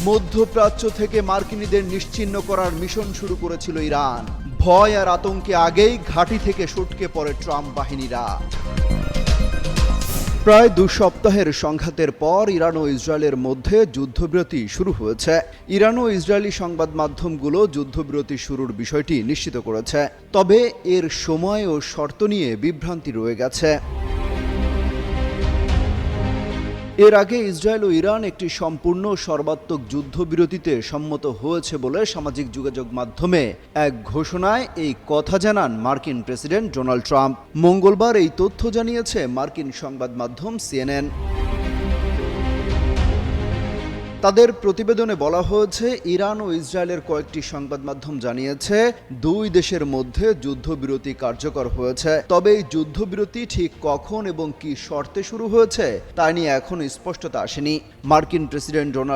মধ্যপ্রাচ্য থেকে মার্কিনীদের নিশ্চিহ্ন করার মিশন শুরু করেছিল ইরান। ভয় আর আতঙ্কে আগেই ঘাঁটি থেকে সটকে পড়ে ট্রাম্প বাহিনীরা। প্রায় 2 সপ্তাহের সংঘাতের পর ইরান ও ইসরায়েলের মধ্যে যুদ্ধবিরতি শুরু হয়েছে। ইরান ও ইসরায়েলি সংবাদ মাধ্যমগুলো যুদ্ধবিরতি শুরুর বিষয়টি নিশ্চিত করেছে, তবে এর সময় ও শর্ত নিয়ে বিভ্রান্তি রয়ে গেছে। এর আগে ইসরায়েল ও ইরান একটি সম্পূর্ণ সর্বাত্মক যুদ্ধবিরতিতে সম্মত হয়েছে বলে সামাজিক যোগাযোগ মাধ্যমে এক ঘোষণায় এই কথা জানান মার্কিন প্রেসিডেন্ট ডোনাল্ড ট্রাম্প। মঙ্গলবার এই তথ্য জানিয়েছে মার্কিন সংবাদ মাধ্যম CNN। তাদের প্রতিবেদনে বলা হয়েছে, ইরান ও ইসরায়েলের কয়েকটি সংবাদ মাধ্যম জানিয়েছে 2 দেশের মধ্যে যুদ্ধবিরতি কার্যকর হয়েছে, তবে এই যুদ্ধবিরতি ঠিক কখন এবং কি শর্তে শুরু হয়েছে তা নিয়ে এখনো স্পষ্টতা আসেনি। মার্কিন প্রেসিডেন্ট ডোনাল্ড